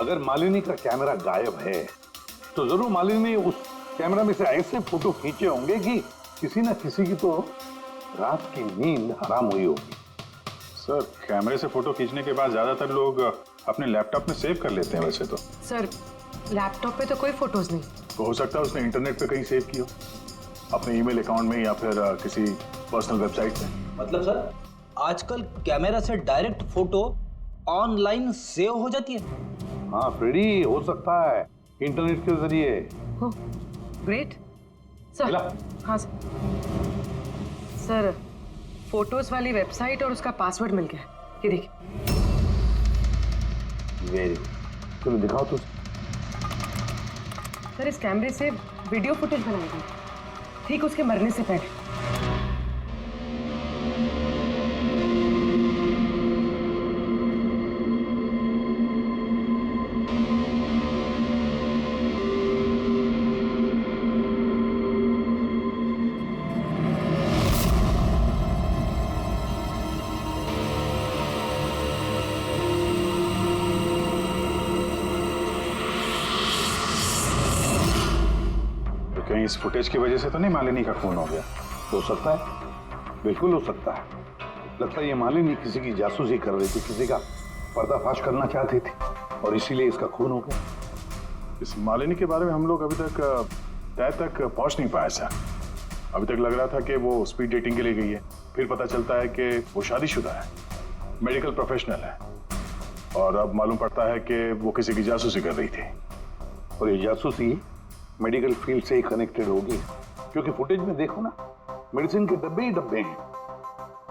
अगर मालिनी का कैमरा गायब है तो जरूर मालिनी उस कैमरा में से ऐसे फोटो खींचे होंगे कि किसी ना किसी की तो रात की नींद हराम हुई होगी। सर कैमरे से फोटो खींचने के बाद ज्यादातर लोग अपने लैपटॉप में सेव कर लेते हैं वैसे तो। सर लैपटॉप पे तो कोई फोटोज नहीं। तो हो सकता है उसने इंटरनेट पे कहीं सेव की हो, अपने ईमेल अकाउंट में या फिर किसी पर्सनल वेबसाइट पे। मतलब सर आजकल कैमरा से डायरेक्ट फोटो ऑनलाइन सेव हो जाती है? हाँ फ्रेडी, हो सकता है इंटरनेट के जरिए। हो ग्रेट सर। मिला? हाँ सर फोटोज वाली वेबसाइट और उसका पासवर्ड मिल गया। ये देखिए। वेरी गुड, चलो दिखाओ तो। सर इस कैमरे से वीडियो फुटेज बनाई गई ठीक उसके मरने से पहले। कहीं इस फुटेज की वजह से तो नहीं मालिनी का खून हो गया? हो सकता है, बिल्कुल हो सकता है। लगता है ये मालिनी किसी की जासूसी कर रही थी, किसी का पर्दाफाश करना चाहती थी और इसीलिए इसका खून हो गया। इस मालिनी के बारे में हम लोग अभी तक तय तक पहुंच नहीं पाए सर। अभी तक लग रहा था कि वो स्पीड डेटिंग के लिए गई है, फिर पता चलता है कि वो शादीशुदा है, मेडिकल प्रोफेशनल है, और अब मालूम पड़ता है कि वो किसी की जासूसी कर रही थी। और ये जासूसी मेडिकल फील्ड से ही कनेक्टेड होगी, क्योंकि फुटेज में देखो ना, मेडिसिन के डब्बे ही डब्बे हैं।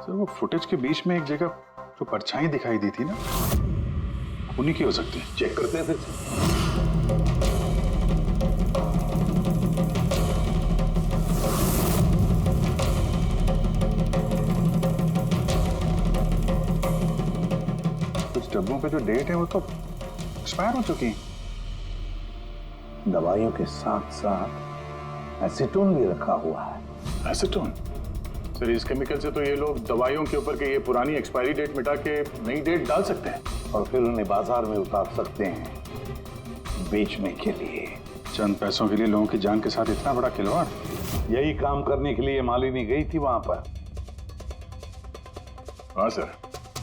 सर वो फुटेज के बीच में एक जगह जो परछाई दिखाई दी थी ना, उन्हीं की हो सकती है। चेक करते हैं फिर से। कुछ डब्बों पे जो डेट है वो तो एक्सपायर हो चुकी है। दवाइयों के साथ साथ एसीटोन भी रखा हुआ है। एसीटोन? सर इस केमिकल से तो ये लोग दवाइयों के ऊपर के ये पुरानी एक्सपायरी डेट मिटा के नई डेट डाल सकते हैं और फिर उन्हें बाजार में उतार सकते हैं बेचने के लिए। चंद पैसों के लिए लोगों की जान के साथ इतना बड़ा खिलवाड़। यही काम करने के लिए मालिनी गई थी वहां पर। हाँ सर,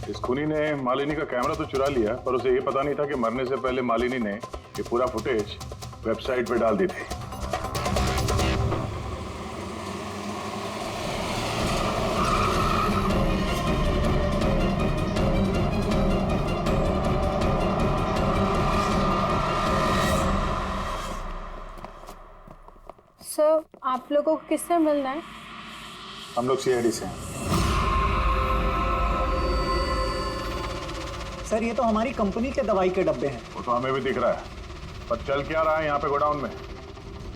इस खूनी ने मालिनी का कैमरा तो चुरा लिया, पर उसे ये पता नहीं था कि मरने से पहले मालिनी ने ये पूरा फुटेज वेबसाइट पे डाल दी थी। सर आप लोगों को किससे मिलना है? हम लोग सीआईडी से हैं। सर ये तो हमारी कंपनी के दवाई के डब्बे हैं। वो तो हमें भी दिख रहा है, पर चल क्या रहा है यहाँ पे गोडाउन में?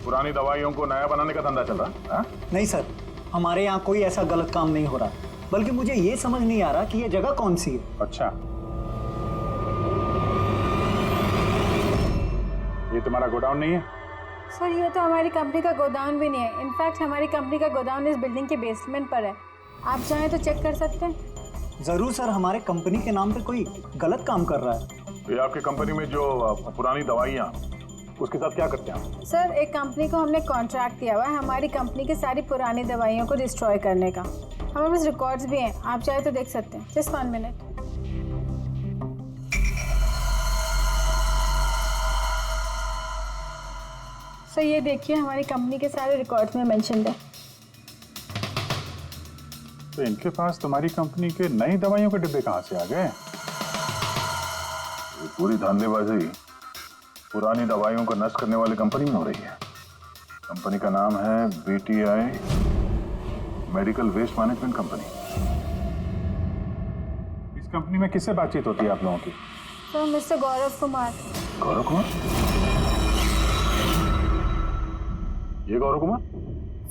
पुरानी दवाइयों को नया बनाने का धंधा चल रहा है? नहीं सर, हमारे यहाँ कोई ऐसा गलत काम नहीं हो रहा, बल्कि मुझे ये समझ नहीं आ रहा कि ये जगह कौन सी है। अच्छा, ये तुम्हारा गोडाउन नहीं है? सर ये तो हमारी कंपनी का गोदाम भी नहीं है। इनफैक्ट हमारी कंपनी का गोदाम इस बिल्डिंग के बेसमेंट पर है। आप चाहें तो चेक कर सकते हैं। जरूर सर, हमारे कंपनी के नाम पे कोई गलत काम कर रहा है। ये आपकी कंपनी में जो पुरानी दवाइयाँ, उसके साथ क्या करते हैं आप? सर एक कंपनी को हमने कॉन्ट्रैक्ट दिया हुआ है हमारी कंपनी की सारी पुरानी दवाइयों को डिस्ट्रॉय करने का। हमारे पास रिकॉर्ड्स भी हैं, आप चाहे तो देख सकते हैं। Just 1 minute. सर ये देखिए, हमारी कंपनी के सारे रिकॉर्ड्स में मेंशन्ड है। तो इनके पास तुम्हारी कंपनी के नई दवाइयों के डिब्बे कहाँ से आ गए? ये पूरी धांधलेबाजी पुरानी दवाइयों को नष्ट करने वाली कंपनी में हो रही है। कंपनी का नाम है BTI medical waste management company. इस कंपनी में किससे बातचीत होती है आप लोगों की? Sir mister Gaurav Kumar. गौरव कुमार? ये गौरव कुमार?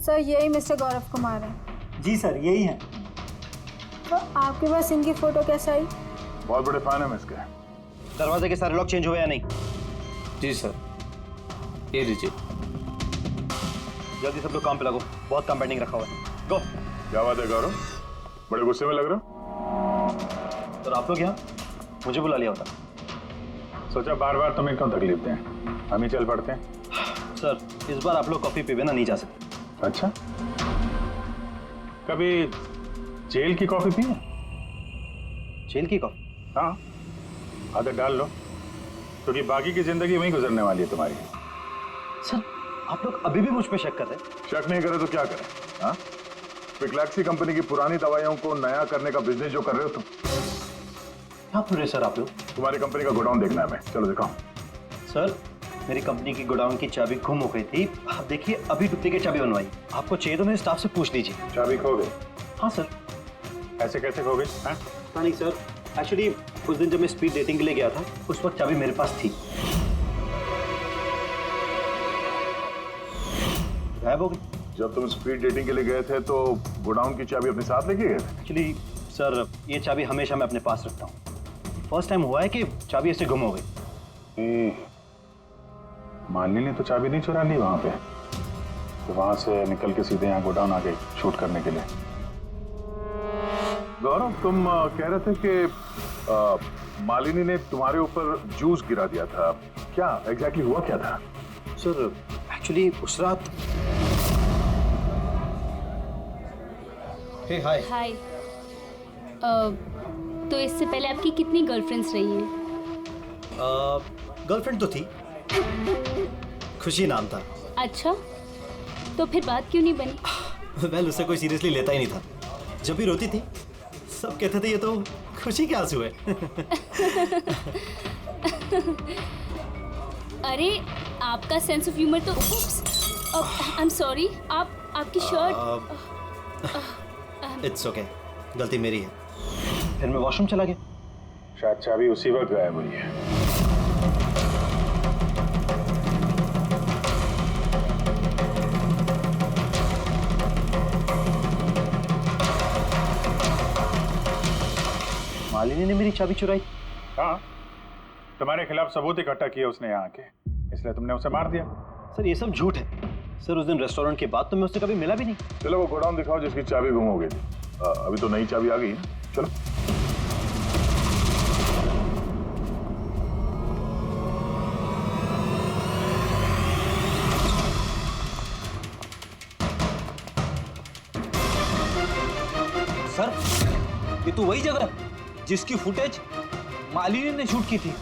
सर यही मिस्टर गौरव कुमार है। जी सर यही है। तो आपके पास इनकी फोटो कैसे आई? बहुत बड़े फैन है इसके। दरवाजे के सारे लॉक चेंज हुए या नहीं? जी सर। ये लीजिए। जल्दी सब लोग काम पे लगो, बहुत काम पेंडिंग रखा हुआ है। गो। क्या बात है गौरव, बड़े गुस्से में लग रहे हो? तो आप लोग यहाँ मुझे बुला लिया होता। सोचा बार बार तुम्हें क्यों तकलीफ दें, हम ही चल पड़ते हैं। सर इस बार आप लोग कॉफी पी बिना नहीं जा सकते। अच्छा, कभी जेल की कॉफी पी है? जेल की कॉफी? हाँ, आदत डाल लो, क्योंकि बाकी की जिंदगी वहीं गुजरने वाली है तुम्हारी। सर आप लोग अभी भी मुझ पे शक कर रहे हैं? शक नहीं करे तो क्या करें? हाँ, पिक्लैक्सी कंपनी की पुरानी दवाइयों को नया करने का बिजनेस जो कर रहे हो तुम। क्या बोल रहे सर आप लोग? तुम्हारी कंपनी का गोडाउन देखना है हमें, चलो दिखाओ। सर मेरी कंपनी की गोडाउन की चाबी गुम हो गई थी, आप देखिए अभी डुप्लीकेट चाबी बनवाई। आपको चाहिए तो मेरे स्टाफ से पूछ लीजिए। चाबी खो गई? हाँ सर। ऐसे कैसे खो गई? हाँ? पता नहीं सर, एक्चुअली उस दिन जब मैं स्पीड डेटिंग के लिए गया था उस वक्त चाबी मेरे पास थी, गायब हो गई। जब तुम स्पीड डेटिंग के लिए गए थे तो गोडाउन की चाबी अपने साथ लेके गए थे? एक्चुअली सर ये चाबी हमेशा मैं अपने पास रखता हूँ, फर्स्ट टाइम हुआ है कि चाबी ऐसे गुम हो गई। मालिनी ने तो चाबी नहीं चुरा ली वहां पे, तो वहां से निकल के सीधे यहाँ गोडाउन आ गई शूट करने के लिए। गौरव, तुम कह रहे थे कि मालिनी ने तुम्हारे ऊपर जूस गिरा दिया था, क्या एग्जैक्टली हुआ क्या था? सर एक्चुअली उस रात हे हाय। हाय। तो इससे पहले आपकी कितनी गर्लफ्रेंड्स रही हैं? गर्लफ्रेंड तो थी, खुशी नाम था। अच्छा, तो फिर बात क्यों नहीं बनी? वेल उसे कोई सीरियसली लेता ही नहीं था, जब भी रोती थी सब कहते थे ये तो खुशी के आंसू है। अरे आपका सेंस ऑफ ह्यूमर तो आई एम सॉरी, आपकी शर्ट। इट्स ओके, गलती मेरी है। फिर मैं वॉशरूम चला गया, शायद चाबी उसी वक्त गायब हुई है। मालिनी ने मेरी चाबी चुराई। हाँ, तुम्हारे खिलाफ सबूत इकट्ठा किया उसने यहाँ आके, इसलिए तुमने उसे मार दिया। सर ये सब झूठ है सर, उस दिन रेस्टोरेंट के बाद तो मैं उससे कभी मिला भी नहीं। चलो वो गोडाउन दिखाओ जिसकी चाबी गुम हो गई थी। अभी तो नई चाबी आ गई है, चलो। सर ये तो वही जगह है जिसकी फुटेज मालिनी ने शूट की थी।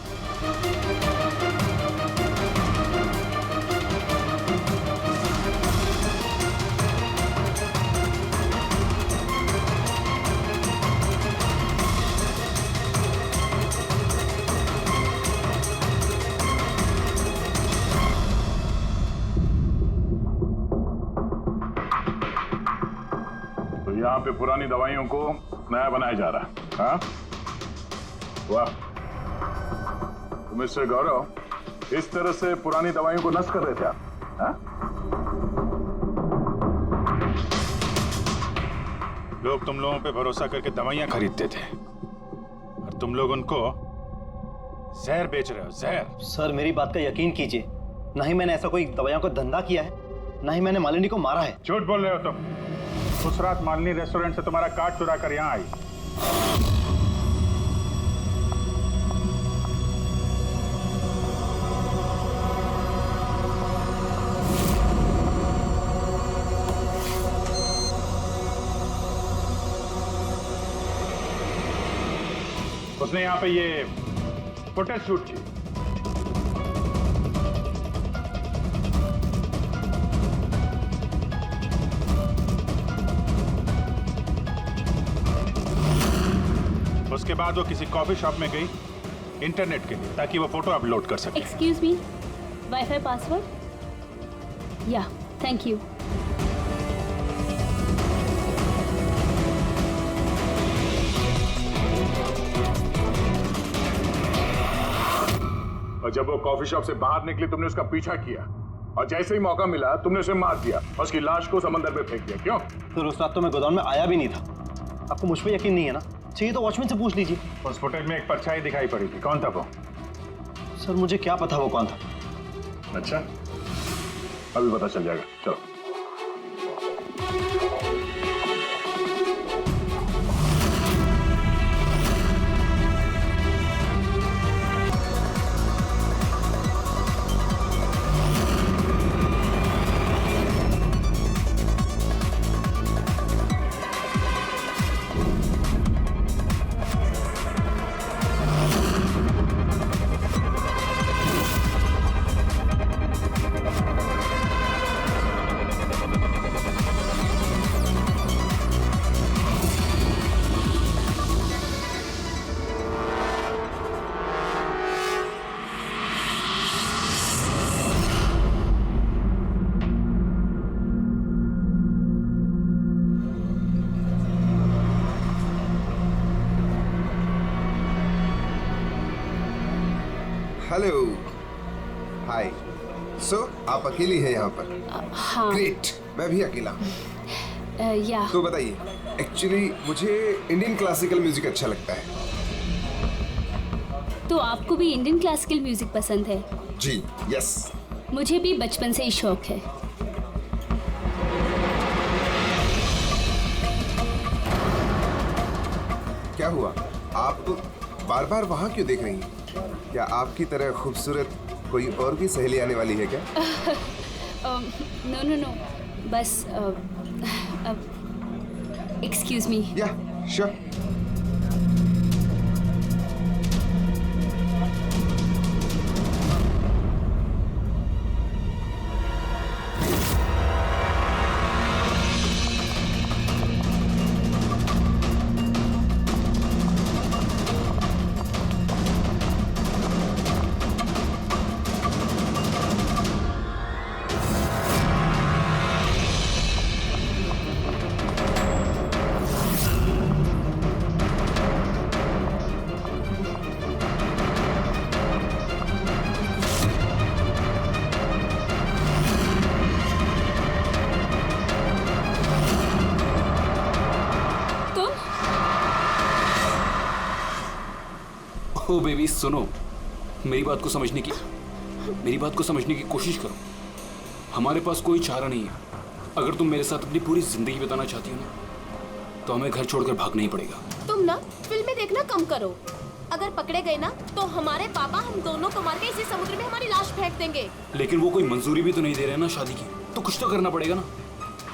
यहाँ पे पुरानी दवाइयों को नया बनाया जा रहा है। हाँ? वाह, तो मिस्टर गौरव इस तरह से पुरानी दवाइयों को नष्ट कर रहे थे आप? हाँ? लोग तुम लोगों पे भरोसा करके दवाइयां खरीदते थे और तुम लोग उनको जहर बेच रहे हो, जहर। सर मेरी बात का यकीन कीजिए, ना ही मैंने ऐसा कोई दवाइयों का धंधा किया है, ना ही मैंने मालिनी को मारा है। झूठ बोल रहे हो तुम। उस रात मालिनी रेस्टोरेंट से तुम्हारा कार्ड चुरा कर यहाँ आई। उसने यहाँ पे ये फुटेज शूट की। उसके बाद वो किसी कॉफी शॉप में गई इंटरनेट के लिए, ताकि वो फोटो अपलोड कर सके। Excuse me, wifi password? या थैंक यू। और जब वो कॉफी शॉप से बाहर निकली तुमने उसका पीछा किया और जैसे ही मौका मिला तुमने उसे मार दिया और उसकी लाश को समंदर में फेंक दिया। क्यों? तो उस रात तो मैं गोदाम में आया भी नहीं था। आपको मुझ पे यकीन नहीं है ना? चाहिए तो वॉचमैन से पूछ लीजिए। उस फुटेज में एक परछाई दिखाई पड़ी थी, कौन था वो? सर मुझे क्या पता वो कौन था। अच्छा, अभी पता चल जाएगा, चलो। हेलो, हाय। सो आप अकेली हैं यहाँ पर? हाँ। ग्रेट, मैं भी अकेला हूँ। या तो बताइए, एक्चुअली मुझे इंडियन क्लासिकल म्यूजिक अच्छा लगता है। तो आपको भी इंडियन क्लासिकल म्यूजिक पसंद है? जी, यस। मुझे भी बचपन से ही शौक है। क्या हुआ, आप बार बार वहाँ क्यों देख रही हैं? क्या आपकी तरह खूबसूरत कोई और भी सहेली आने वाली है क्या? नो नो नो, बस एक्सक्यूज मी। या, श्योर। ओ बेबी सुनो, मेरी बात को समझने की कोशिश करो। हमारे पास कोई चारा नहीं है। अगर तुम मेरे साथ अपनी पूरी जिंदगी बिताना चाहती हो ना, तो हमें घर छोड़कर भागना ही पड़ेगा। तुम ना फिल्में देखना कम करो। अगर पकड़े गए ना तो हमारे पापा हम दोनों को मार के इसी समुद्र में हमारी लाश फेंक देंगे। लेकिन वो कोई मंजूरी भी तो नहीं दे रहे ना शादी की, तो कुछ तो करना पड़ेगा ना।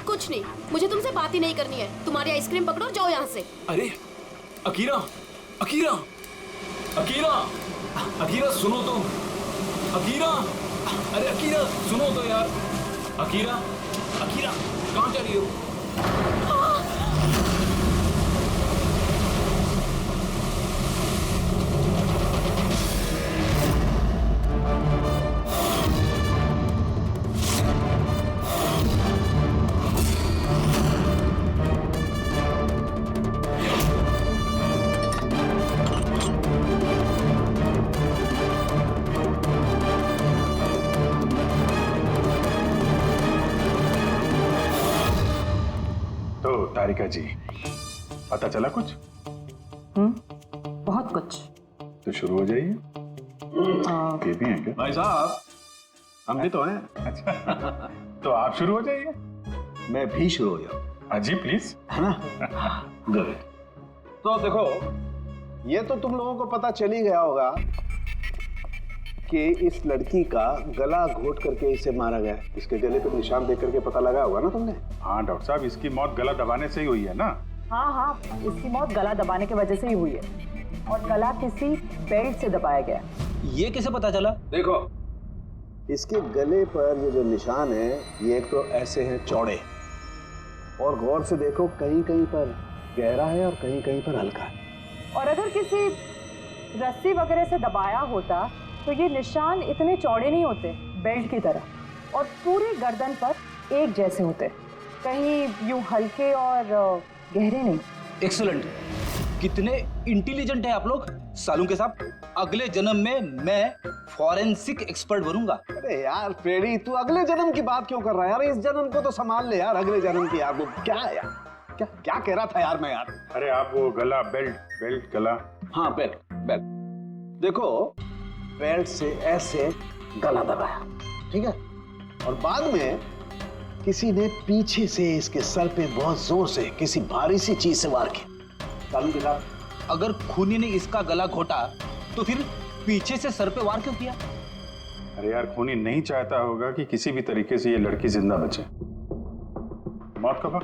कुछ नहीं, मुझे तुमसे बात ही नहीं करनी है। तुम्हारी आइसक्रीम पकड़ो, जाओ यहाँ से। अरे अकीरा, अकीरा, अकीरा, अकीरा सुनो तो, अकीरा, अरे अकीरा सुनो तो यार, अकीरा, अकीरा कहाँ जा रही हो? तारिका जी, पता चला कुछ? बहुत कुछ। तो शुरू हो जाइए। ये भी हैं क्या? भाई साहब, हम भी तो हैं। अच्छा, तो आप शुरू हो जाइए। मैं भी शुरू हो जाऊं। हाँ जी प्लीज, है ना? गुड। तो देखो, ये तो तुम लोगों को पता चल ही गया होगा कि इस लड़की का गला घोट करके इसे मारा गया। इसके गले पे निशान देख करके पता लगा होगा ना तुमने? हाँ डॉक्टर साहब, इसकी मौत गला दबाने से ही हुई है ना? हाँ, इसकी मौत गला दबाने की वजह से ही हुई है, और गला किसी बेल्ट से दबाया गया। ये कैसे पता चला? देखो, इसके गले पर ये जो निशान है, ये एक तो ऐसे हैं चौड़े, और गौर से देखो कहीं कहीं पर गहरा है और कहीं कहीं पर हल्का है। और अगर किसी रस्सी वगैरह से दबाया होता तो ये निशान इतने चौड़े नहीं होते, बेल्ट की तरह, और पूरे गर्दन पर एक जैसे होते, कहीं यूं हल्के और गहरे नहीं। एक्सीलेंट, कितने इंटेलिजेंट है आप लोग। सालू के साथ अगले जन्म में मैं फॉरेंसिक एक्सपर्ट बनूंगा। अरे यार फ्रेडी, तू अगले जन्म की बात क्यों कर रहा है यार? इस जन्म को तो संभाल ले यार, अगले जन्म की यार। वो क्या है यार, क्या कह रहा था यार मैं यार? अरे आप वो गला, बेल्ट गला। हाँ बेल्ट। देखो, बेल्ट से ऐसे गला दबाया, ठीक है, और बाद में किसी ने पीछे से इसके सर पे बहुत जोर से किसी भारी सी चीज से वार किया। सालू के साथ, अगर खूनी ने इसका गला घोटा तो फिर पीछे से सर पे वार क्यों किया? अरे यार, खूनी नहीं चाहता होगा कि किसी भी तरीके से ये लड़की जिंदा बचे। मौत कब?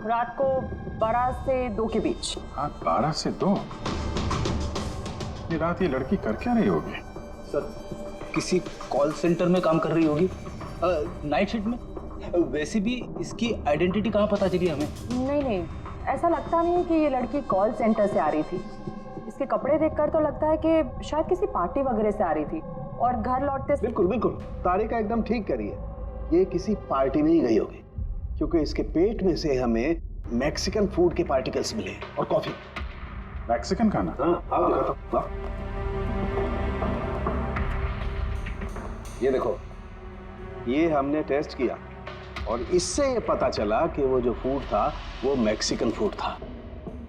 रात को 12 से 2 के बीच। हाँ, 12 से 2। ये रात ये लड़की कर क्या रही होगी? सर, किसी कॉल सेंटर में काम कर रही होगी, नाइट शिफ्ट में। वैसे भी इसकी आइडेंटिटी कहाँ पता चली हमें? नहीं, ऐसा लगता नहीं है कि ये लड़की कॉल सेंटर से आ रही थी। इसके कपड़े देखकर तो लगता है कि शायद किसी पार्टी वगैरह से आ रही थी, और घर लौटते। बिल्कुल, तारिका एकदम ठीक करी है। ये किसी पार्टी में ही गई होगी, क्योंकि इसके पेट में से हमें मैक्सिकन फूड के पार्टिकल्स मिले और कॉफी। मैक्सिकन खाना? हाँ, आओ दिखाता हूं। ये देखो, ये हमने टेस्ट किया और इससे ये पता चला कि वो जो फूड था वो मैक्सिकन फूड था।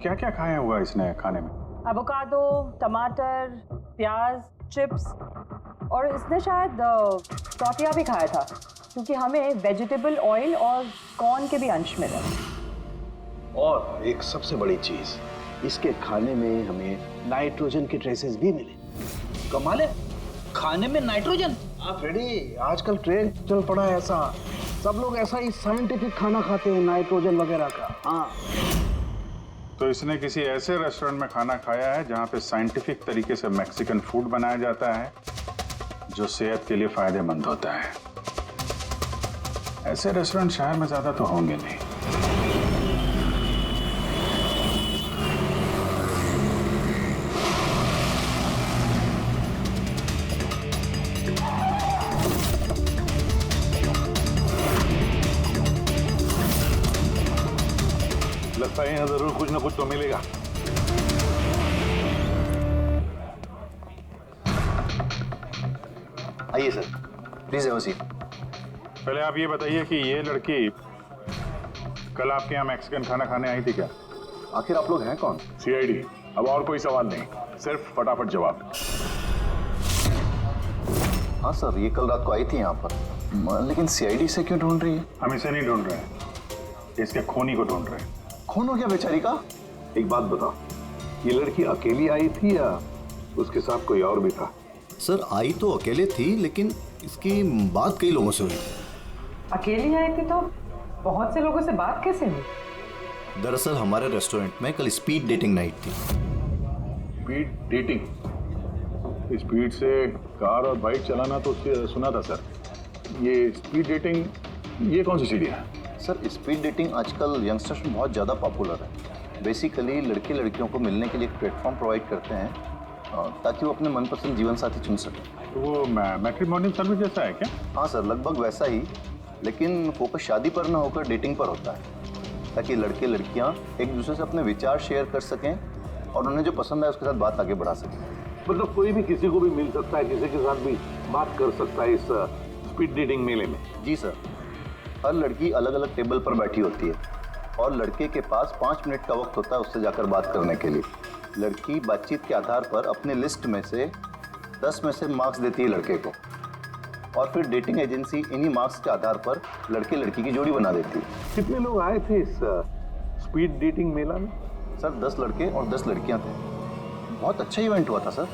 क्या क्या खाया हुआ इसने खाने में? एवोकाडो, टमाटर, प्याज, चिप्स और इसने शायद टॉटिया भी खाया था, क्योंकि हमें वेजिटेबल ऑयल और कॉर्न के भी अंश मिले। और एक सबसे बड़ी चीज, इसके खाने में हमें नाइट्रोजन के ट्रेसेस भी मिले। कमाल है, खाने में नाइट्रोजन। हाँ फ्रेडी, आजकल ट्रेंड चल पड़ा है ऐसा, सब लोग ऐसा ही साइंटिफिक खाना खाते हैं, नाइट्रोजन वगैरह का। हाँ, तो इसने किसी ऐसे रेस्टोरेंट में खाना खाया है जहां पे साइंटिफिक तरीके से मैक्सिकन फूड बनाया जाता है जो सेहत के लिए फायदेमंद होता है। ऐसे रेस्टोरेंट शहर में ज्यादा तो होंगे नहीं। लगता है यहाँ जरूर कुछ ना कुछ तो मिलेगा। आइए sir, please have a seat. पहले आप ये बताइए कि ये लड़की कल आपके यहाँ मैक्सिकन खाना खाने आई थी क्या? आखिर आप लोग हैं कौन? सीआईडी। अब और कोई सवाल नहीं, सिर्फ फटाफट जवाब। हाँ सर, ये कल रात को आई थी यहाँ पर, लेकिन सीआईडी से क्यों ढूंढ रही है? हम इसे नहीं ढूंढ रहे हैं, इसके खूनी को ढूंढ रहे हैं। खून हो गया बेचारी का? एक बात बताओ, ये लड़की अकेली आई थी या उसके साथ कोई और भी था? सर आई तो अकेले थी, लेकिन इसकी बात कई लोगों से हुई। अकेली आई थी तो बहुत से लोगों से बात कैसे हुई? दरअसल हमारे रेस्टोरेंट में कल स्पीड डेटिंग नाइट थी। Speed dating? स्पीड से कार और बाइक चलाना तो सुना था सर। ये स्पीड डेटिंग, ये कौन सी सीढ़ी है? सर स्पीड डेटिंग आजकल यंगस्टर्स में बहुत ज़्यादा पॉपुलर है। बेसिकली लड़के लड़कियों को मिलने के लिए एक प्लेटफॉर्म प्रोवाइड करते हैं ताकि वो अपने मनपसंद जीवन साथी चुन सकें। तो वो मैट्रिमोनियल सर्विस जैसा है क्या? हाँ सर, लगभग वैसा ही, लेकिन फोकस शादी पर ना होकर डेटिंग पर होता है, ताकि लड़के लड़कियाँ एक दूसरे से अपने विचार शेयर कर सकें और उन्हें जो पसंद है उसके साथ बात आगे बढ़ा सकें। मतलब कोई भी किसी को भी मिल सकता है, किसी के साथ भी बात कर सकता है इस स्पीड डेटिंग मेले में? जी सर, हर लड़की अलग अलग टेबल पर बैठी होती है और लड़के के पास 5 मिनट का वक्त होता है उससे जाकर बात करने के लिए। लड़की बातचीत के आधार पर अपने लिस्ट में से 10 में से मार्क्स देती है लड़के को, और फिर डेटिंग एजेंसी इन्हीं मार्क्स के आधार पर लड़के लड़की की जोड़ी बना देती है। कितने लोग आए थे इस स्पीड डेटिंग मेला में? सर 10 लड़के और 10 लड़कियां थे। बहुत अच्छा इवेंट हुआ था सर।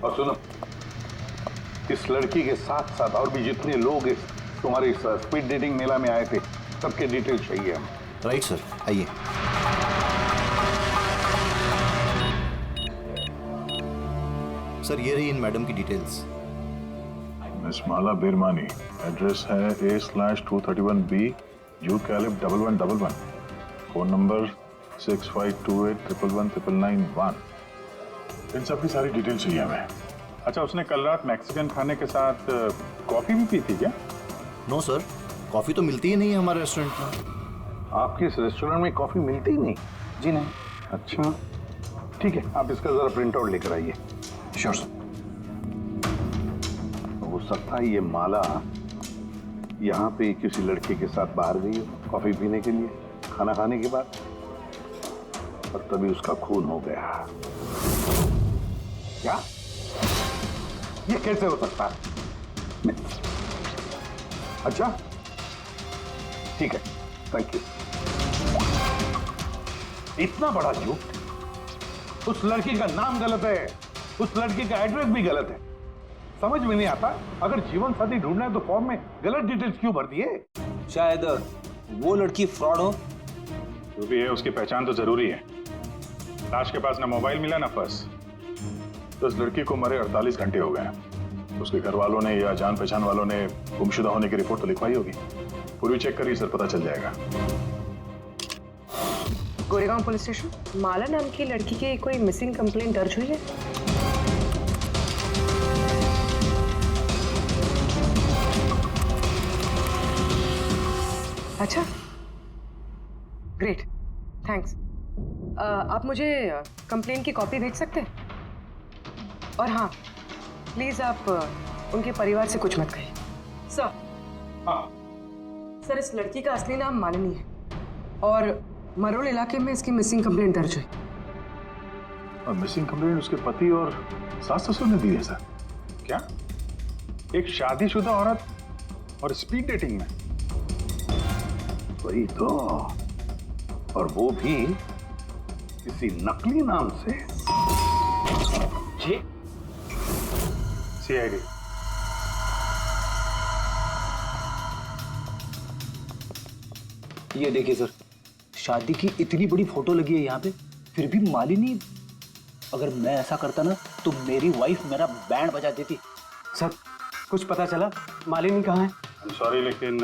और सुनो, इस लड़की के साथ साथ और भी जितने लोग इस तुम्हारे इस स्पीड डेटिंग मेला में आए थे, सबके डिटेल्स चाहिए हमें। राइट सर, आइए। सर ये रही इन मैडम की डिटेल्स। मिस माला बिरमानी, एड्रेस है A/231B जू कैलिब 1111, फोन नंबर 6528119991। इन सब की सारी डिटेल चाहिए हमें। अच्छा, उसने कल रात मैक्सिकन खाने के साथ कॉफी भी पी थी क्या? नो सर, कॉफी तो मिलती ही नहीं है हमारे रेस्टोरेंट में। आपके इस रेस्टोरेंट में कॉफी मिलती ही नहीं? जी नहीं। अच्छा ठीक है, आप इसका जरा प्रिंट आउट लेकर आइए। Sure sir. हो सकता है ये माला यहाँ पे किसी लड़के के साथ बाहर गई हो कॉफी पीने के लिए खाना खाने के बाद, और तभी उसका खून हो गया। क्या? ये कैसे हो सकता है? अच्छा ठीक है, थैंक यू। इतना बड़ा झूठ! उस लड़की का नाम गलत है, उस लड़की का एड्रेस भी गलत है। समझ में नहीं आता, अगर जीवन साथी ढूंढना है तो फॉर्म में गलत डिटेल्स क्यों भर दिए? शायद वो लड़की फ्रॉड हो। जो भी है उसकी पहचान तो जरूरी है। लाश के पास ना मोबाइल मिला ना पर्स। तो उस लड़की को मरे 48 घंटे हो गए, उसके घर वालों ने या जान पहचान वालों ने गुमशुदा होने की रिपोर्ट तो लिखवाई होगी। पूरी चेक करिए सर, पता चल जाएगा। गोरेगांव पुलिस स्टेशन, माला नाम की लड़की की कोई मिसिंग कंप्लेंट दर्ज हुई है? अच्छा, ग्रेट, थैंक्स। आप मुझे कंप्लेंट की कॉपी भेज सकते हैं? और हाँ, प्लीज आप उनके परिवार से कुछ मत कहिए। सर, हाँ, सर इस लड़की का असली नाम मालिनी है और मरोल इलाके में इसकी मिसिंग कंप्लेंट दर्ज हुई। और मिसिंग कंप्लेंट उसके पति और सास ससुर ने दी है सर? क्या एक शादीशुदा औरत और स्पीड डेटिंग में? वही तो, और वो भी किसी नकली नाम से। जी सीआईडी। ये देखिए सर, शादी की इतनी बड़ी फोटो लगी है यहाँ पे, फिर भी मालिनी। अगर मैं ऐसा करता ना तो मेरी वाइफ मेरा बैंड बजा देती। सर कुछ पता चला मालिनी कहाँ है? सॉरी, लेकिन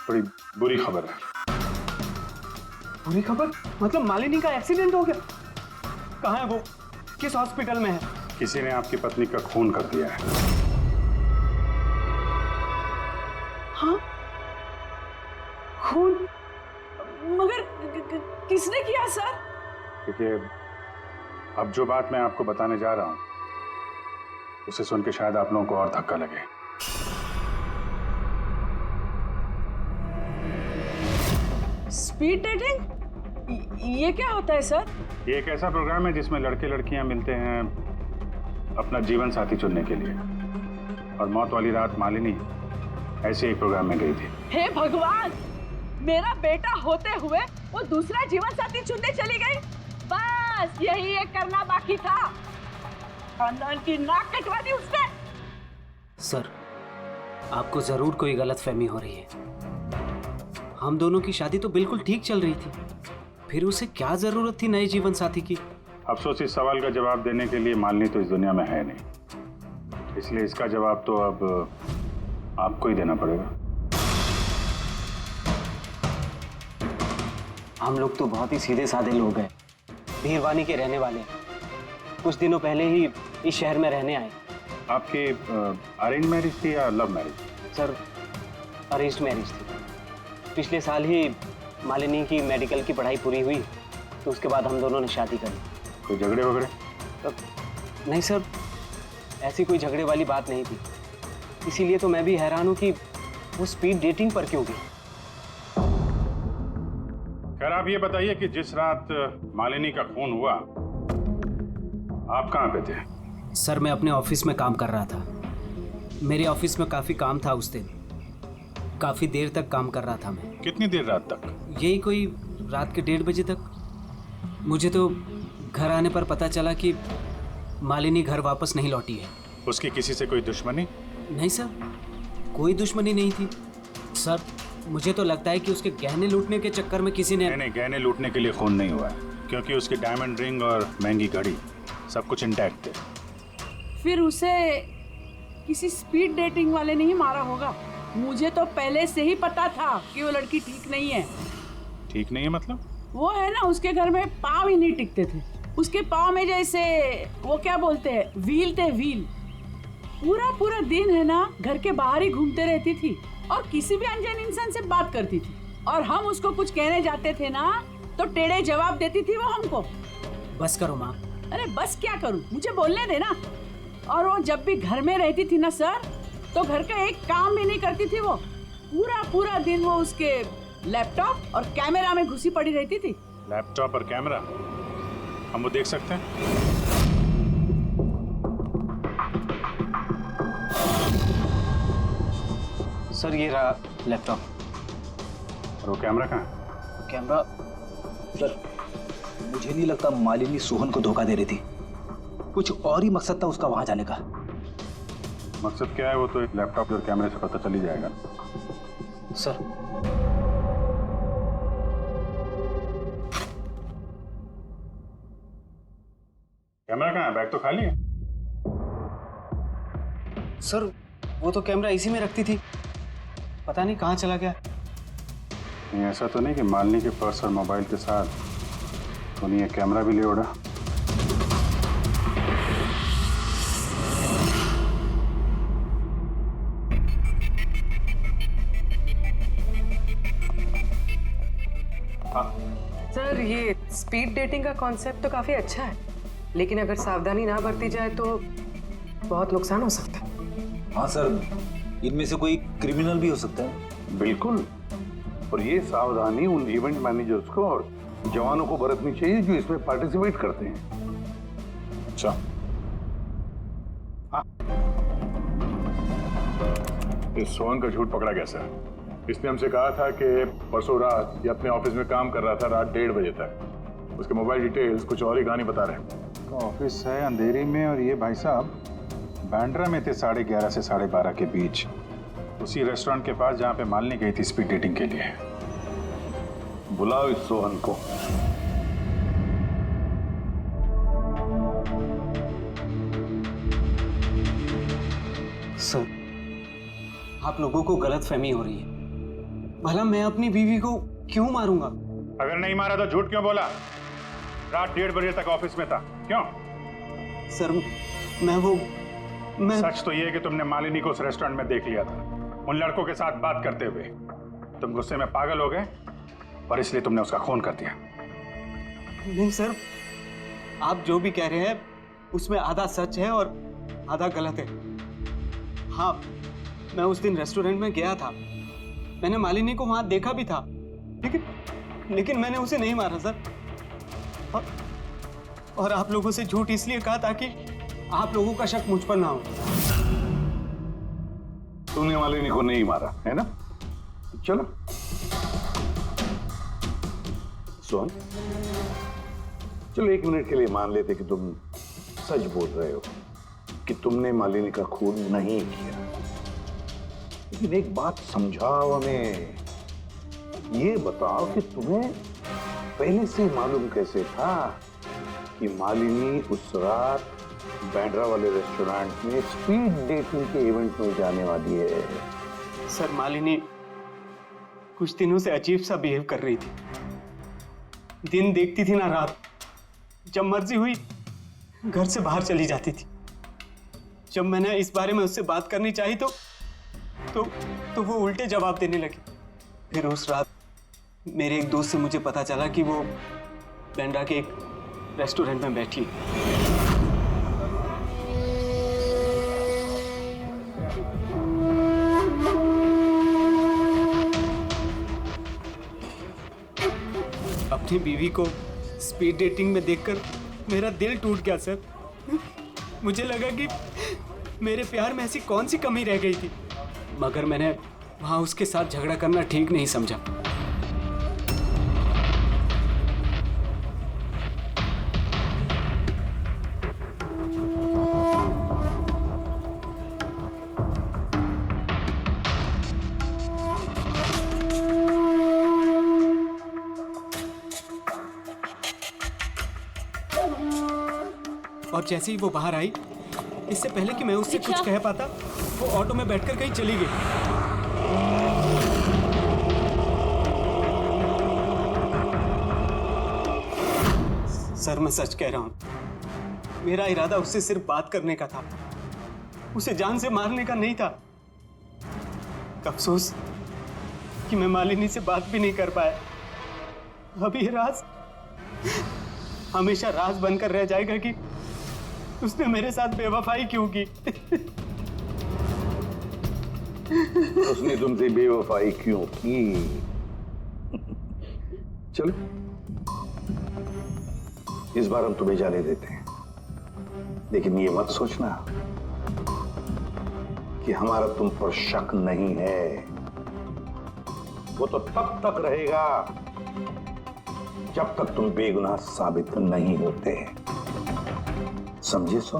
बड़ी बुरी खबर है। बुरी खबर? मतलब मालिनी का एक्सीडेंट हो गया? कहाँ है वो? किस हॉस्पिटल में है? किसी ने आपकी पत्नी का खून कर दिया है। हाँ, खून? मगर किसने किया सर? देखिए, अब जो बात मैं आपको बताने जा रहा हूं उसे सुन के शायद आप लोगों को और धक्का लगे। Speed dating? ये क्या होता है सर? ये एक ऐसा प्रोग्राम है जिसमें लड़के लड़कियां मिलते हैं अपना जीवन साथी चुनने के लिए। और मौत वाली रात मालिनी ऐसे एक प्रोग्राम में गई थी। हे भगवान, मेरा बेटा होते हुए वो दूसरा जीवन साथी चुनने चली गई। बस यही एक करना बाकी था। खानदान की नाक कटवा दी उसने। सर, आपको जरूर कोई गलतफहमी हो रही है। हम दोनों की शादी तो बिल्कुल ठीक चल रही थी, फिर उसे क्या जरूरत थी नए जीवन साथी की? अफसोस, इस सवाल का जवाब देने के लिए मालिनी तो इस दुनिया में है नहीं, इसलिए इसका जवाब तो अब आपको ही देना पड़ेगा। हम लोग तो बहुत ही सीधे साधे लोग हैं, भीरवानी के रहने वाले हैं। कुछ दिनों पहले ही इस शहर में रहने आए। आपकी अरेंज मैरिज थी या love marriage? Sir, arranged marriage थी। पिछले साल ही मालिनी की मेडिकल की पढ़ाई पूरी हुई, तो उसके बाद हम दोनों ने शादी कर ली। कोई झगड़े वगड़े? नहीं सर, ऐसी कोई झगड़े वाली बात नहीं थी। इसीलिए तो मैं भी हैरान हूँ कि वो स्पीड डेटिंग पर क्यों गई। खैर, आप ये बताइए कि जिस रात मालिनी का खून हुआ आप कहाँ पे थे? सर, मैं अपने ऑफिस में काम कर रहा था। मेरे ऑफिस में काफ़ी काम था उस दिन। काफ़ी देर तक काम कर रहा था मैं। कितनी देर रात तक? यही कोई रात के 1:30 बजे तक। मुझे तो घर आने पर पता चला कि मालिनी घर वापस नहीं लौटी है। उसकी किसी से कोई दुश्मनी? नहीं सर, कोई दुश्मनी नहीं थी। सर, मुझे तो लगता है कि उसके गहने लूटने के चक्कर में किसी ने... नहीं, गहने लूटने के लिए खून नहीं हुआ है, क्योंकि उसकी डायमंड रिंग और महंगी घड़ी सब कुछ इंटैक्ट थे। फिर उसे किसी स्पीड डेटिंग वाले ने ही मारा होगा। मुझे तो पहले से ही पता था कि वो लड़की ठीक नहीं है। ठीक नहीं है मतलब? वो है ना, उसके घर में पाँव ही नहीं टिकते थे। उसके पाँव में जैसे वो क्या बोलते हैं, व्हील थे, व्हील। पूरा दिन है ना घर के बाहर ही घूमते रहती थी और किसी भी अनजान इंसान से बात करती थी। और हम उसको कुछ कहने जाते थे ना तो टेढ़े जवाब देती थी वो हमको। बस करो माँ। अरे बस क्या करूँ, मुझे बोलने देना। और वो जब भी घर में रहती थी ना सर, तो घर का एक काम भी नहीं करती थी वो। पूरा दिन वो उसके लैपटॉप और कैमरा में घुसी पड़ी रहती थी। लैपटॉप और कैमरा हम वो देख सकते हैं? सर, ये रहा लैपटॉप। और वो कैमरा कहाँ है? कैमरा? सर, मुझे नहीं लगता मालिनी सोहन को धोखा दे रही थी। कुछ और ही मकसद था उसका वहां जाने का। मकसद क्या है वो तो एक लैपटॉप और कैमरे से पता चल ही जाएगा। सर, कैमरा कहाँ है? बैग तो खाली है। सर वो तो कैमरा इसी में रखती थी, पता नहीं कहाँ चला गया। नहीं ऐसा तो नहीं कि मालिनी के पर्स और मोबाइल के साथ तो नहीं ये कैमरा भी ले उड़ा? सर ये स्पीड डेटिंग का कॉन्सेप्ट तो काफी अच्छा है, लेकिन अगर सावधानी ना बरती जाए तो बहुत नुकसान हो सकता है। हाँ सर, इनमें से कोई क्रिमिनल भी हो सकता है। बिल्कुल, और ये सावधानी उन इवेंट मैनेजर्स को और जवानों को बरतनी चाहिए जो इसमें पार्टिसिपेट करते हैं। अच्छा, इस सोहन का झूठ पकड़ा कैसा? इसने हमसे कहा था कि परसों रात ये अपने ऑफिस में काम कर रहा था रात 1:30 बजे तक। उसके मोबाइल डिटेल्स कुछ और ही कहानी बता रहे हैं। ऑफिस है अंधेरी में और ये भाई साहब बांद्रा में थे 11:30 से 12:30 के बीच, उसी रेस्टोरेंट के पास जहाँ पे मालिनी गई थी स्पीड डेटिंग के लिए। बुलाओ इस सोहन को। सर आप लोगों को गलतफहमी हो रही है। भला मैं अपनी बीवी को क्यों मारूंगा? अगर नहीं मारा तो झूठ क्यों बोला? रात 1:30 बजे तक ऑफिस में था, क्यों? सर मैं सच तो ये है कि तुमने मालिनी को उस रेस्टोरेंट में देख लिया था उन लड़कों के साथ बात करते हुए। तुम गुस्से में पागल हो गए और इसलिए तुमने उसका खून कर दिया। नहीं सर, आप जो भी कह रहे हैं उसमें आधा सच है और आधा गलत है। हाँ, मैं उस दिन रेस्टोरेंट में गया था, मैंने मालिनी को वहां देखा भी था, लेकिन मैंने उसे नहीं मारा सर। और आप लोगों से झूठ इसलिए कहा ताकि आप लोगों का शक मुझ पर ना हो। तूने मालिनी को नहीं मारा है ना? चलो सोहन, चलो 1 मिनट के लिए मान लेते कि तुम सच बोल रहे हो कि तुमने मालिनी का खून नहीं किया, लेकिन एक बात समझाओ हमें। ये बताओ कि तुम्हें पहले से मालूम कैसे था कि मालिनी उस रात बांद्रा वाले रेस्टोरेंट में स्पीड डेटिंग के इवेंट में जाने वाली है? सर मालिनी कुछ दिनों से अजीब सा बिहेव कर रही थी। दिन देखती थी ना रात, जब मर्जी हुई घर से बाहर चली जाती थी। जब मैंने इस बारे में उससे बात करनी चाहिए तो वो उल्टे जवाब देने लगी। फिर उस रात मेरे एक दोस्त से मुझे पता चला कि वो बांद्रा के एक रेस्टोरेंट में बैठी है। अपनी बीवी को स्पीड डेटिंग में देखकर मेरा दिल टूट गया सर। मुझे लगा कि मेरे प्यार में ऐसी कौन सी कमी रह गई थी, मगर मैंने वहां उसके साथ झगड़ा करना ठीक नहीं समझा। और जैसे ही वो बाहर आई, इससे पहले कि मैं उससे कुछ कह पाता, वो ऑटो में बैठकर कहीं चली गई। सर मैं सच कह रहा हूं, मेरा इरादा उससे सिर्फ बात करने का था, उसे जान से मारने का नहीं था। अफसोस कि मैं मालिनी से बात भी नहीं कर पाया। अब ये राज हमेशा राज बनकर रह जाएगा कि उसने मेरे साथ बेवफाई क्यों की। उसने तुमसे बेवफाई क्यों की? चलो इस बार हम तुम्हें जाने देते हैं, लेकिन ये मत सोचना कि हमारा तुम पर शक नहीं है। वो तो तब तक रहेगा जब तक तुम बेगुनाह साबित नहीं होते। समझे सो?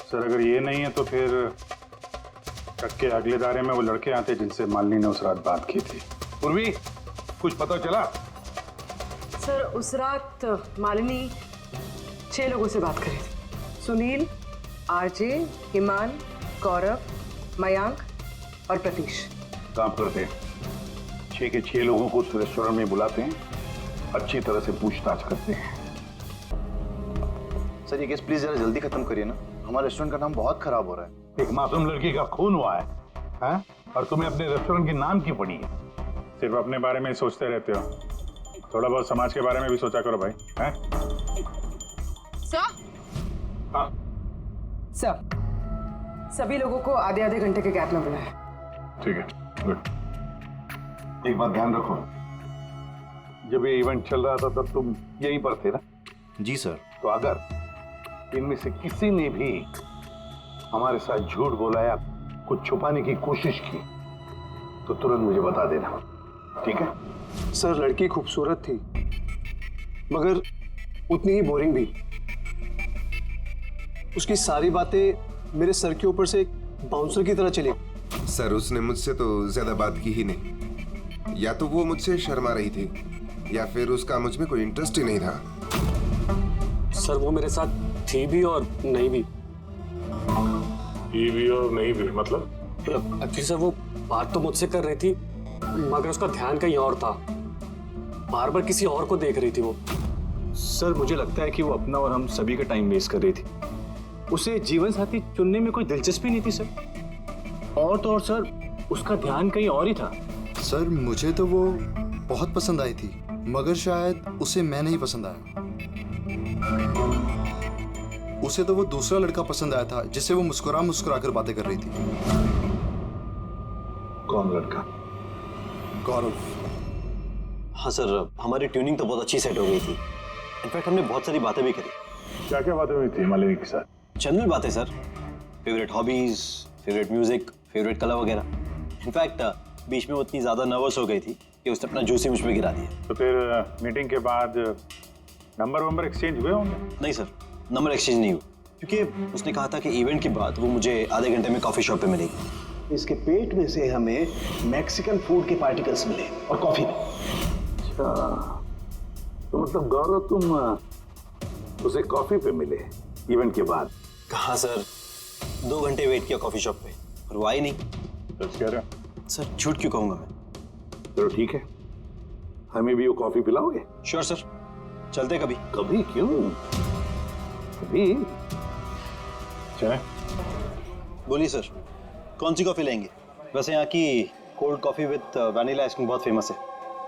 सर अगर ये नहीं है तो फिर ट्रक के अगले दायरे में वो लड़के आते जिनसे मालिनी ने उस रात बात की थी। पूर्वी, कुछ पता चला? सर, उस रात मालिनी 6 लोगों से बात कर रही थी। सुनील, आरजे, ईमान, गौरव, मयांक और प्रतीश। काम करते हैं, 6 के 6 लोगों को उस रेस्टोरेंट में बुलाते हैं, अच्छी तरह से पूछताछ करते हैं। सर ये केस प्लीज जरा जल्दी खत्म करिए ना, हमारे रेस्टोरेंट का नाम बहुत खराब हो रहा है। एक मासूम लड़की का खून हुआ है, हाँ? और तुम्हें अपने रेस्टोरेंट के नाम की पड़ी है। सिर्फ अपने बारे में ही सोचते रहते हो, थोड़ा बहुत समाज के बारे में भी सोचा करो भाई। हैं? हाँ। सर, सभी लोगों को आधे आधे घंटे के गैप में बुलाएं। ठीक है, गुड। एक बात ध्यान रखो, जब ये इवेंट चल रहा था तब तुम यहीं पर थे ना? जी सर। तो अगर इनमें से किसी ने भी हमारे साथ झूठ बोला या कुछ छुपाने की कोशिश की तो तुरंत मुझे बता देना, ठीक है? सर, लड़की खूबसूरत थी मगर उतनी ही बोरिंग भी। उसकी सारी बातें मेरे सर के ऊपर से एक बाउंसर की तरह चली। सर उसने मुझसे तो ज्यादा बात की ही नहीं, या तो वो मुझसे शर्मा रही थी या फिर उसका मुझ में कोई इंटरेस्ट ही नहीं था। सर वो मेरे साथ थी भी और नहीं भी। थी भी और नहीं भी मतलब? एक्चुअली सर वो बात तो मुझसे कर रही थी मगर उसका ध्यान कहीं और था, बार बार किसी और को देख रही थी वो। सर मुझे लगता है कि वो अपना और हम सभी का टाइम वेस्ट कर रही थी। उसे जीवन साथी चुनने में कोई दिलचस्पी नहीं थी सर। और तो और सर उसका ध्यान कहीं और ही था। सर मुझे तो वो बहुत पसंद आई थी मगर शायद उसे मैं नहीं पसंद आया। उसे तो वो दूसरा लड़का पसंद आया था जिससे वो मुस्कुरा मुस्कुरा कर बातें कर रही थी। कौन लड़का? गौरव। हाँ सर, हमारी ट्यूनिंग तो बहुत अच्छी सेट हो गई थी। इनफैक्ट हमने बहुत सारी बातें भी करी। क्या क्या बातें हुई थी मालिनी के साथ? जनरल बातें sir, favourite hobbies, favourite music, favourite colour वगैरह। इनफैक्ट बीच में वो इतनी ज्यादा नर्वस हो गई थी कि उसने अपना जूस ही मुझ पे गिरा दिया। तो फिर मीटिंग के बाद नंबर एक्सचेंज हुए होंगे? नहीं सर, नंबर एक्सचेंज नहीं हुआ क्योंकि उसने कहा था कि इवेंट के बाद वो मुझे आधे घंटे में कॉफी शॉप पे मिलेगी। इसके पेट में से हमें मैक्सिकन फूड के पार्टिकल्स मिले और कॉफी में। अच्छा, तो मतलब गौरव तुम उसे कॉफी पे मिले इवेंट के बाद? कहाँ सर, 2 घंटे वेट किया कॉफी शॉप पे और वो आई नहीं। सच कह रहे हो? सर झूठ क्यों कहूँगा मैं। चलो ठीक है, हमें भी वो कॉफी पिलाओगे? श्योर सर, चलते कभी। कभी क्यों, कभी। चले। बोलिए सर, कौन सी कॉफी लेंगे? वैसे यहाँ की cold coffee with vanilla ice cream बहुत फेमस है,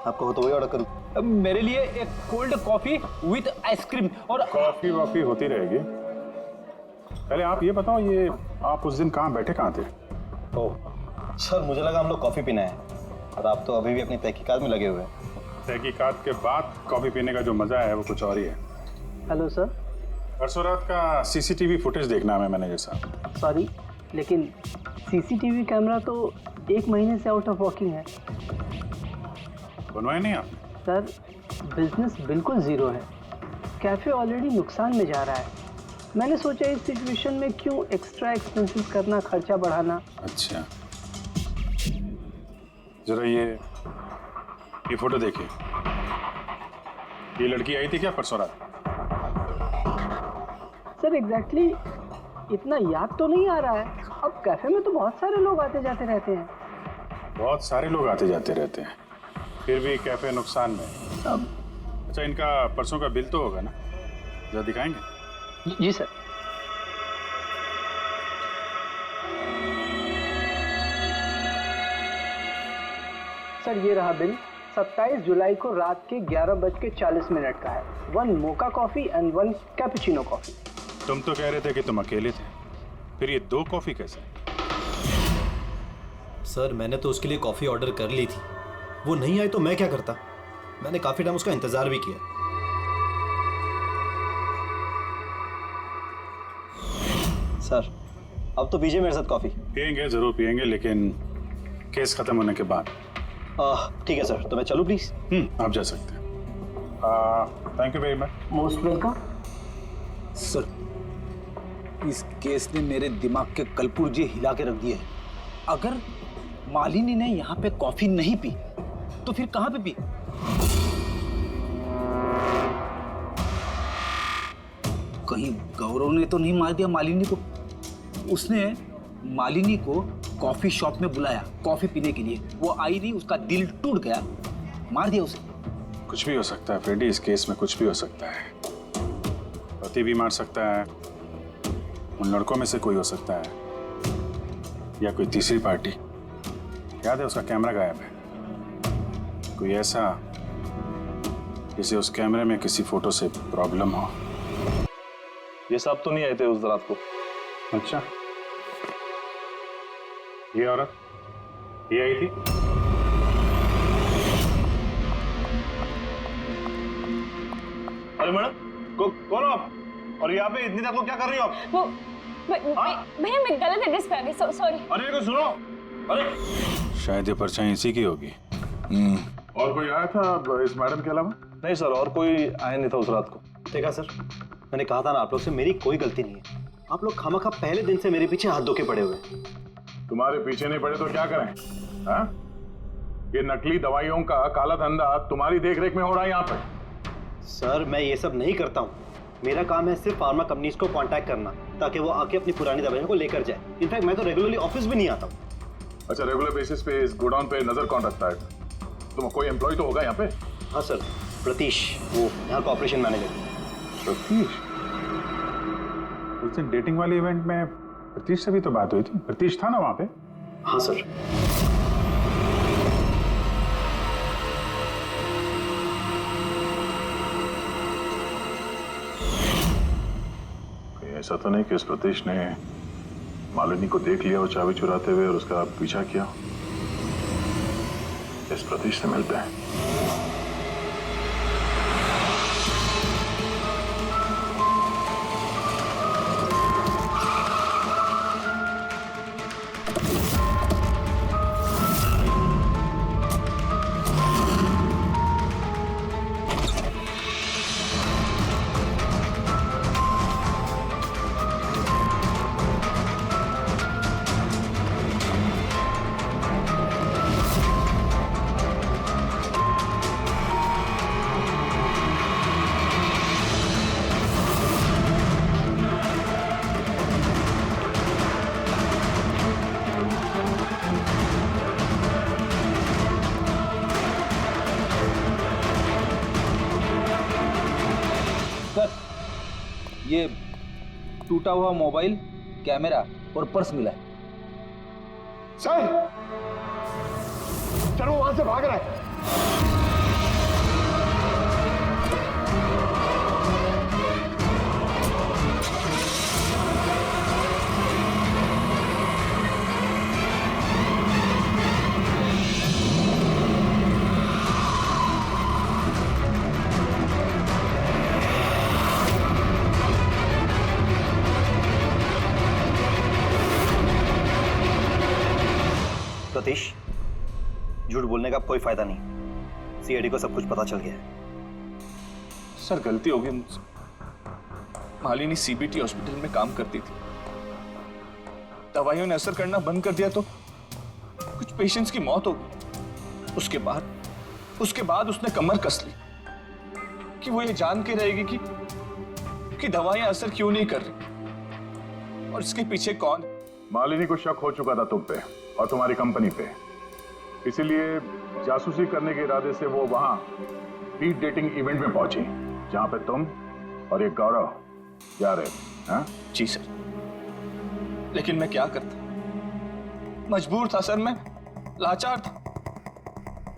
आपको हो तो वही ऑर्डर करूँ। मेरे लिए एक कोल्ड कॉफी विद आइसक्रीम। और कॉफी वॉफी होती रहेगी। पहले आप ये बताओ, ये आप उस दिन कहाँ बैठे कहाँ थे? ओह सर, मुझे लगा हम लोग कॉफी पीना है और आप तो अभी भी अपनी तहकीकात में लगे हुए हैं। तहकीकात के बाद कॉफी पीने का जो मजा है वो कुछ और ही है। Hello sir. परसों रात का सीसीटीवी फुटेज देखना है मैनेजर साहब। सॉरी, लेकिन सीसीटीवी कैमरा तो 1 महीने से आउट ऑफ वर्किंग है। बनवाए नहीं आपने? सर बिजनेस बिल्कुल ज़ीरो है, कैफ़े ऑलरेडी नुकसान में जा रहा है। मैंने सोचा इस सिचुएशन में क्यों एक्स्ट्रा एक्सपेंसेस करना, खर्चा बढ़ाना। अच्छा, जरा ये फोटो देखिए। ये लड़की आई थी क्या परसों रात? सर एग्जैक्टली इतना याद तो नहीं आ रहा है। अब कैफे में तो बहुत सारे लोग आते जाते रहते हैं। बहुत सारे लोग आते जाते रहते हैं, फिर भी कैफे नुकसान में। अब अच्छा, इनका परसों का बिल तो होगा ना, जरा दिखाएंगे? जी सर। सर ये रहा बिल। 27 जुलाई को रात के 11:40 का है। 1 mocha coffee and 1 cappuccino coffee. तुम तो कह रहे थे कि तुम अकेले थे, फिर ये 2 कॉफी कैसे? सर मैंने तो उसके लिए कॉफी ऑर्डर कर ली थी, वो नहीं आई तो मैं क्या करता। मैंने काफी टाइम उसका इंतजार भी किया। सर अब तो पीजिए मेरे साथ कॉफी। पियेंगे, जरूर पियेंगे, लेकिन केस खत्म होने के बाद। ठीक है सर, तो मैं चलूं प्लीज? आप जा सकते हैं। Thank you very much. Most welcome. Sir इस केस ने मेरे दिमाग के कलपुर्जे हिला के रख दिए हैं। अगर मालिनी ने यहाँ पे कॉफी नहीं पी तो फिर कहाँ पे पी? कहीं गौरव ने तो नहीं मार दिया मालिनी को? उसने मालिनी को कॉफी शॉप में बुलाया कॉफी पीने के लिए, वो आई नहीं, उसका दिल टूट गया, मार दिया उसे। कुछ भी हो सकता है फ्रेडी, इस केस में कुछ भी हो सकता है। पति भी मार सकता है, उन लड़कों में से कोई हो सकता है, या कोई तीसरी पार्टी। याद है उसका कैमरा गायब है, कोई ऐसा जिसे उस कैमरे में किसी फोटो से प्रॉब्लम हो। ये सब तो नहीं आए थे उस रात को। अच्छा, ये औरत ये आई थी? अरे मैडम, कौन हो आप? और यहाँ पे इतनी रात को क्या कर रही हो आप? वो भैया मैं गलत एड्रेस पे आ गई, सॉरी। अरे मेरे को सुनो। अरे शायद ये परछाई इसी की होगी। और कोई आया था इस मैडम के अलावा? नहीं सर, और कोई आया नहीं था उस रात को। देखा सर, मैंने कहा था ना आप लोग से मेरी कोई गलती नहीं है। आप लोग खामखा पहले दिन से मेरे पीछे हाथ धो के पड़े हुए। तुम्हारे पीछे नहीं पड़े तो क्या करें? हाँ? ये नकली दवाइयों का काला धंधा तुम्हारी देखरेख में हो रहा है यहाँ पे। सर मैं ये सब नहीं करता हूँ, मेरा काम है सिर्फ फार्मा कंपनीज को कांटेक्ट करना ताकि वो आके अपनी पुरानी दवाइयों को लेकर जाए। इनफैक्ट मैं तो रेगुलरली ऑफिस भी नहीं आता हूँ। अच्छा, रेगुलर बेसिस पे इस गोडाउन पे नजर कौन रखता है? तुम कोई एम्प्लॉय तो होगा यहाँ पे? हाँ सर, प्रतीश, वो यहाँ का ऑपरेशन मैनेजर। प्रतीश? उस दिन डेटिंग वाले इवेंट में प्रतीश से भी तो बात हुई थी, प्रतीश था ना वहाँ पे? हाँ सर। ऐसा तो नहीं कि इस प्रतीश ने मालिनी को देख लिया और चाबी चुराते हुए और उसका पीछा किया? इस प्रतीश से मिलते हैं। ये टूटा हुआ मोबाइल, कैमरा और पर्स मिला है। सर, चलो वहां से भाग रहा है। सतीश, झूठ बोलने का कोई फायदा नहीं। सीआईडी को सब कुछ पता चल गया है। सर गलती हो गई मुझसे। मालिनी सीबीटी हॉस्पिटल में काम करती थी, दवाइयों ने असर करना बंद कर दिया तो कुछ पेशेंट्स की मौत हो गई। उसके बाद उसने कमर कस ली कि वो ये जान के रहेगी कि दवाइयां असर क्यों नहीं कर रही और इसके पीछे कौन। मालिनी को शक हो चुका था तुम पे और तुम्हारी कंपनी पे, इसीलिए जासूसी करने के इरादे से वो वहां स्पीड डेटिंग इवेंट में पहुंची जहां पे तुम और एक गौरव जा रहे थे। हाँ? जी सर, लेकिन मैं क्या करता, मजबूर था सर, मैं लाचार था।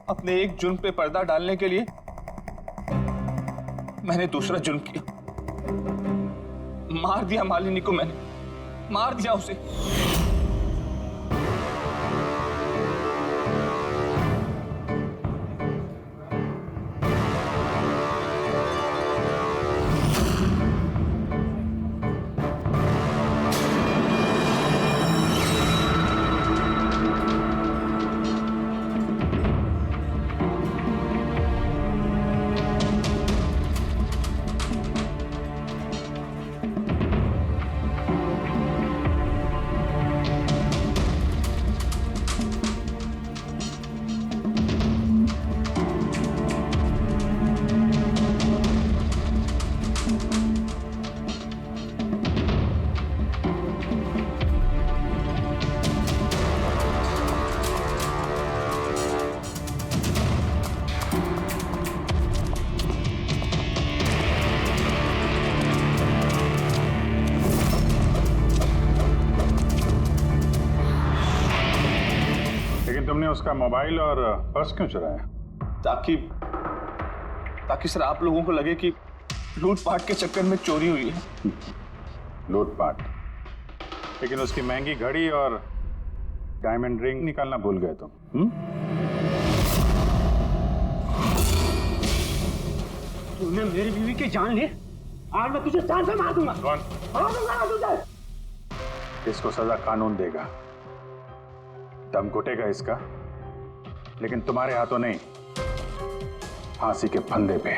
अपने एक जुर्म पे पर्दा डालने के लिए मैंने दूसरा जुर्म किया, मार दिया मालिनी को, मैंने मार दिया उसे। उसका मोबाइल और पर्स क्यों चुराया? ताकि सर आप लोगों को लगे कि लूटपाट के चक्कर में चोरी हुई है। लूटपाट? लेकिन उसकी महंगी घड़ी और डायमंड रिंग निकालना भूल गए तुम। तूने मेरी बीवी की जान ली, आज मैं तुझे जान से मार दूंगा। कौन? मार दूंगा तुझे। इसको सजा कानून देगा। दम घुटेगा इसका, लेकिन तुम्हारे हाथों नहीं, फांसी के फंदे पे।